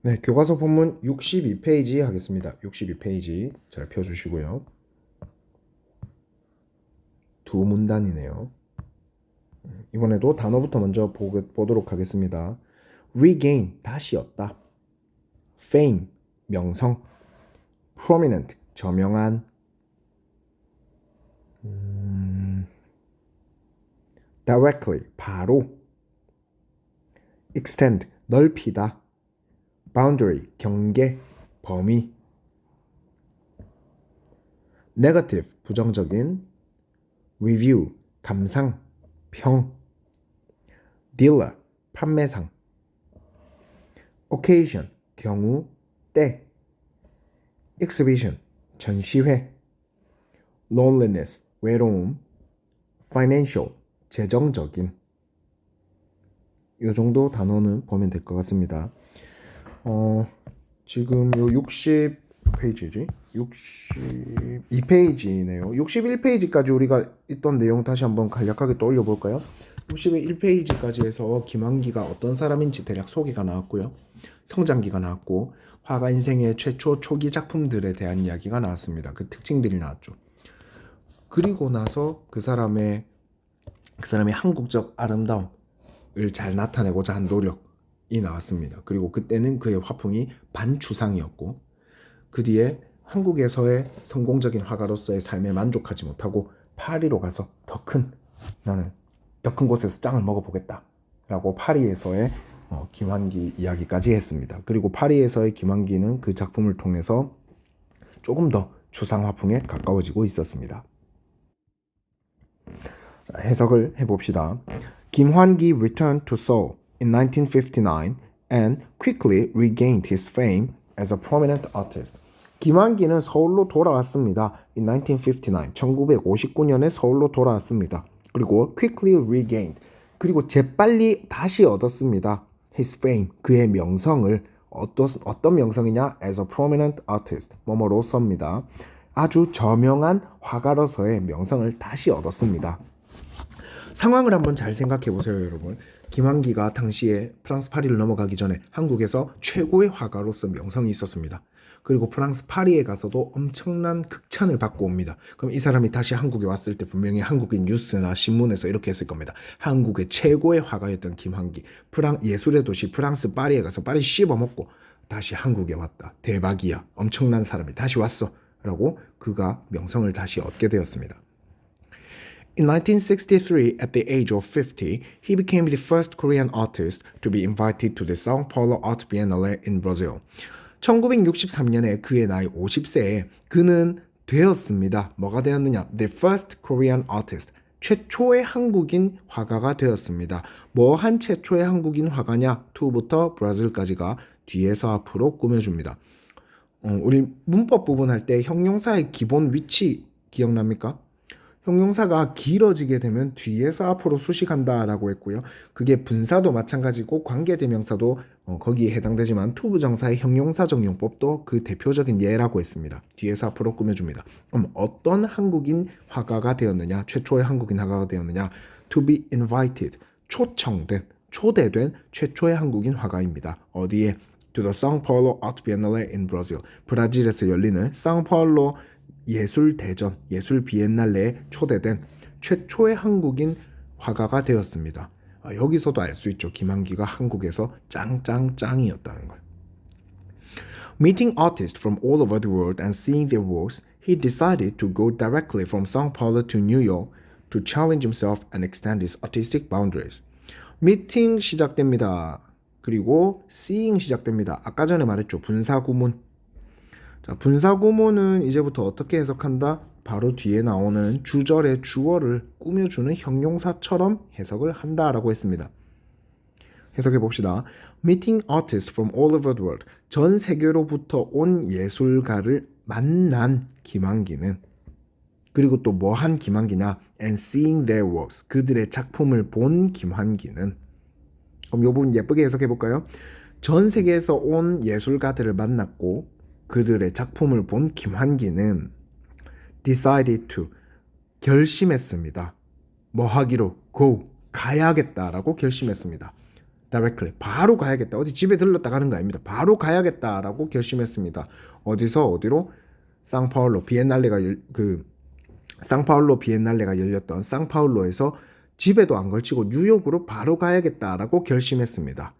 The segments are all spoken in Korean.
네, 교과서 본문 62페이지 하겠습니다. 62페이지 잘 펴주시고요. 두 문단이네요. 이번에도 단어부터 먼저 보도록 하겠습니다. regain, 다시 얻다. fame, 명성. prominent, 저명한. directly, 바로. extend, 넓히다. boundary, 경계, 범위. negative, 부정적인. review, 감상, 평. dealer, 판매상. occasion, 경우, 때. exhibition, 전시회. loneliness, 외로움. financial, 재정적인. 이 정도 단어는 보면 될 것 같습니다. 지금 요 60페이지지? 62페이지네요. 61페이지까지 우리가 있던 내용 다시 한번 간략하게 떠올려 볼까요? 61페이지까지 해서 김환기가 어떤 사람인지 대략 소개가 나왔고요. 성장기가 나왔고 화가 인생의 최초 초기 작품들에 대한 이야기가 나왔습니다. 그 특징들이 나왔죠. 그리고 나서 그 사람의 한국적 아름다움을 잘 나타내고자 한 노력이 나왔습니다. 그리고 그때는 그의 화풍이 반추상이었고 그 뒤에 한국에서의 성공적인 화가로서의 삶에 만족하지 못하고 파리로 가서 더 큰 곳에서 짱을 먹어보겠다 라고 파리에서의 김환기 이야기까지 했습니다. 그리고 파리에서의 김환기는 그 작품을 통해서 조금 더 추상 화풍에 가까워지고 있었습니다. 자, 해석을 해봅시다. 김환기 returned to Seoul in 1959 and quickly regained his fame as a prominent artist. 김환기는 서울로 돌아왔습니다. In 1959, 1959년에 서울로 돌아왔습니다. 그리고 quickly regained, 그리고 재빨리 다시 얻었습니다. His fame, 그의 명성을. 어떤 명성이냐? As a prominent artist, 뭐뭐로서입니다. 아주 저명한 화가로서의 명성을 다시 얻었습니다. 상황을 한번 잘 생각해 보세요, 여러분. 김환기가 당시에 프랑스 파리를 넘어가기 전에 한국에서 최고의 화가로서 명성이 있었습니다. 그리고 프랑스 파리에 가서도 엄청난 극찬을 받고 옵니다. 그럼 이 사람이 다시 한국에 왔을 때 분명히 한국인 뉴스나 신문에서 이렇게 했을 겁니다. 한국의 최고의 화가였던 김환기, 예술의 도시 프랑스 파리에 가서 파리 씹어먹고 다시 한국에 왔다. 대박이야. 엄청난 사람이 다시 왔어. 라고 그가 명성을 다시 얻게 되었습니다. In 1963, at the age of 50, he became the first Korean artist to be invited to the São Paulo Art Biennale in Brazil. 1963년에 그의 나이 50세에 그는 되었습니다. 뭐가 되었느냐? The first Korean artist. 최초의 한국인 화가가 되었습니다. 뭐한 최초의 한국인 화가냐? to부터 브라질까지가 뒤에서 앞으로 꾸며줍니다. 우리 문법 부분 할 때 형용사의 기본 위치 기억납니까? 형용사가 길어지게 되면 뒤에서 앞으로 수식한다라고 했고요. 그게 분사도 마찬가지고 관계대명사도 거기에 해당되지만 투부정사의 형용사적 용법도 그 대표적인 예라고 했습니다. 뒤에서 앞으로 꾸며줍니다. 그럼 어떤 한국인 화가가 되었느냐? 최초의 한국인 화가가 되었느냐? To be invited, 초대된 최초의 한국인 화가입니다. 어디에? To the São Paulo Art Biennale in Brazil. 브라질에서 열리는 상파울로 예술대전, 예술 비엔날레에 초대된 최초의 한국인 화가가 되었습니다. 여기서도 알 수 있죠. 김환기가 한국에서 짱이었다는 걸. Meeting artists from all over the world and seeing their works, he decided to go directly from São Paulo to New York to challenge himself and extend his artistic boundaries. 미팅 시작됩니다. 그리고 seeing 시작됩니다. 아까 전에 말했죠. 분사구문. 자, 분사구문은 이제부터 어떻게 해석한다? 바로 뒤에 나오는 주절의 주어를 꾸며주는 형용사처럼 해석을 한다라고 했습니다. 해석해 봅시다. Meeting artists from all over the world. 전 세계로부터 온 예술가를 만난 김환기는, 그리고 또 뭐 한 김환기냐? And seeing their works. 그들의 작품을 본 김환기는. 그럼 이 부분 예쁘게 해석해 볼까요? 전 세계에서 온 예술가들을 만났고 그들의 작품을 본 김환기는 decided to, 결심했습니다. 뭐 하기로? go, 가야겠다라고 결심했습니다. directly. 바로 가야겠다. 어디 집에 들렀다 가는 거 아닙니다. 바로 가야겠다라고 결심했습니다. 어디로? 상파울로 비엔날레가 열렸던 상파울로에서 집에도 안 걸치고 뉴욕으로 바로 가야겠다라고 결심했습니다.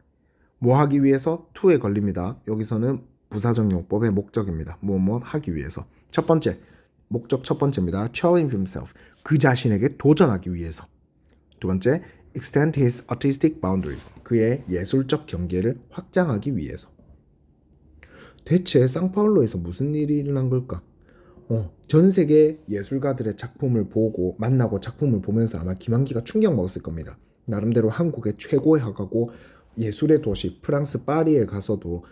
뭐 하기 위해서? to에 걸립니다. 여기서는 부사적 용법의 목적입니다. 뭐 하기 위해서. 첫 번째, 목적 첫 번째입니다. challenge himself. 그 자신에게 도전하기 위해서. 두 번째, extend his artistic boundaries. 그의 예술적 경계를 확장하기 위해서. 대체 상파울로에서 무슨 일이 일어난 걸까? 전 세계 예술가들의 작품을 보고 만나고 작품을 보면서 아마 김한기가 충격 먹었을 겁니다. 나름대로 한국의 최고의 화가고 예술의 도시 프랑스 파리에 가서도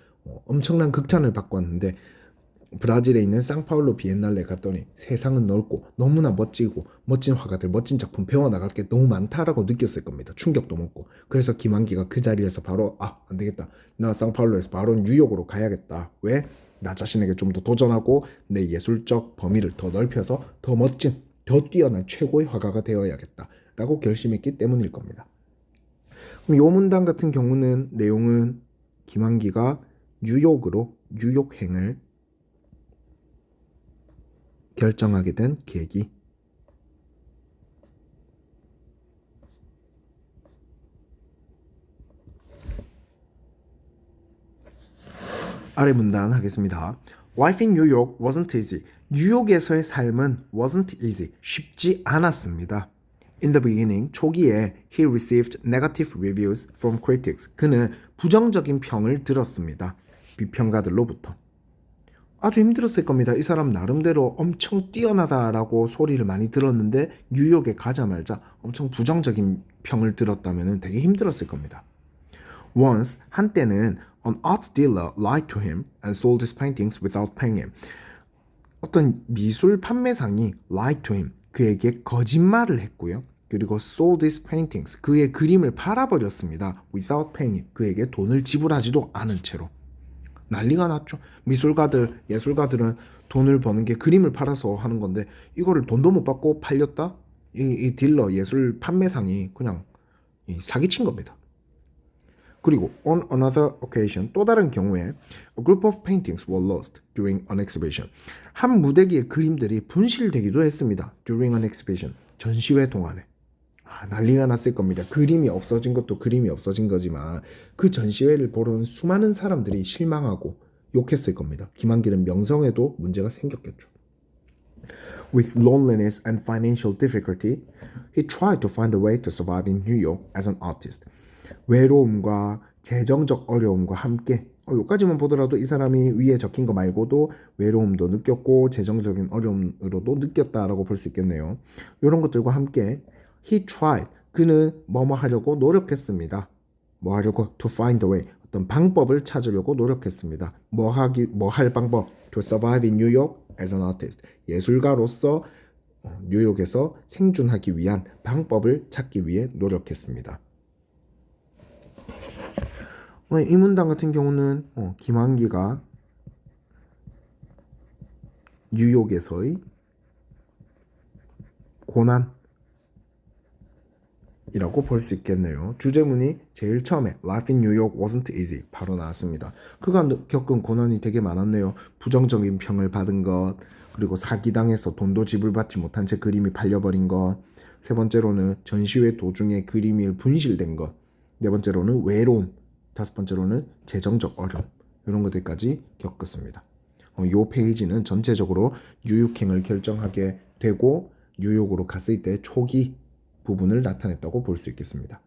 엄청난 극찬을 받고 왔는데 브라질에 있는 상파울로 비엔날레 갔더니 세상은 넓고 너무나 멋지고 멋진 화가들 멋진 작품 배워나갈 게 너무 많다라고 느꼈을 겁니다. 충격도 먹고. 그래서 김한기가 그 자리에서 바로 안 되겠다. 나 상파울로에서 바로 뉴욕으로 가야겠다. 왜? 나 자신에게 좀 더 도전하고 내 예술적 범위를 더 넓혀서 더 멋진, 더 뛰어난 최고의 화가가 되어야겠다라고 결심했기 때문일 겁니다. 그럼 이 문단 같은 경우는 내용은 김한기가 뉴욕행을 결정하게 된 계기. 아래 문단 하겠습니다. Life in New York wasn't easy. 뉴욕에서의 삶은 wasn't easy. 쉽지 않았습니다. In the beginning, 초기에 he received negative reviews from critics. 그는 부정적인 평을 들었습니다. 비평가들로부터. 아주 힘들었을 겁니다. 이 사람 나름대로 엄청 뛰어나다라고 소리를 많이 들었는데 뉴욕에 가자마자 엄청 부정적인 평을 들었다면 되게 힘들었을 겁니다. Once, 한때는 an art dealer lied to him and sold his paintings without paying him. 어떤 미술 판매상이 lied to him, 그에게 거짓말을 했고요. 그리고 sold his paintings, 그의 그림을 팔아버렸습니다. without paying him, 그에게 돈을 지불하지도 않은 채로. 난리가 났죠. 예술가들은 돈을 버는 게 그림을 팔아서 하는 건데 이거를 돈도 못 받고 팔렸다? 이 딜러, 예술 판매상이 그냥 사기친 겁니다. 그리고 on another occasion, 또 다른 경우에 a group of paintings were lost during an exhibition. 한 무대기의 그림들이 분실되기도 했습니다. during an exhibition, 전시회 동안에. 난리가 났을 겁니다. 그림이 없어진 것도 그림이 없어진 거지만 그 전시회를 보러 온 수많은 사람들이 실망하고 욕했을 겁니다. 김한길은 명성에도 문제가 생겼겠죠. With loneliness and financial difficulty, he tried to find a way to survive in New York as an artist. 외로움과 재정적 어려움과 함께 여기까지만 보더라도 이 사람이 위에 적힌 거 말고도 외로움도 느꼈고 재정적인 어려움으로도 느꼈다라고 볼 수 있겠네요. 이런 것들과 함께 he tried, 그는 뭐뭐 하려고 노력했습니다. 뭐 하려고? to find a way, 어떤 방법을 찾으려고 노력했습니다. 뭐 할 방법? to survive in New York as an artist, 예술가로서 뉴욕에서 생존하기 위한 방법을 찾기 위해 노력했습니다. 이 문단 같은 경우는 김한기가 뉴욕에서의 고난이라고 볼 수 있겠네요. 주제문이 제일 처음에 Life in New York wasn't easy 바로 나왔습니다. 그가 겪은 고난이 되게 많았네요. 부정적인 평을 받은 것, 그리고 사기당해서 돈도 지불받지 못한 채 그림이 팔려버린 것, 세 번째로는 전시회 도중에 그림이 분실된 것, 네 번째로는 외로움, 다섯 번째로는 재정적 어려움, 이런 것들까지 겪었습니다. 이 페이지는 전체적으로 뉴욕행을 결정하게 되고 뉴욕으로 갔을 때 초기 부분을 나타냈다고 볼 수 있겠습니다.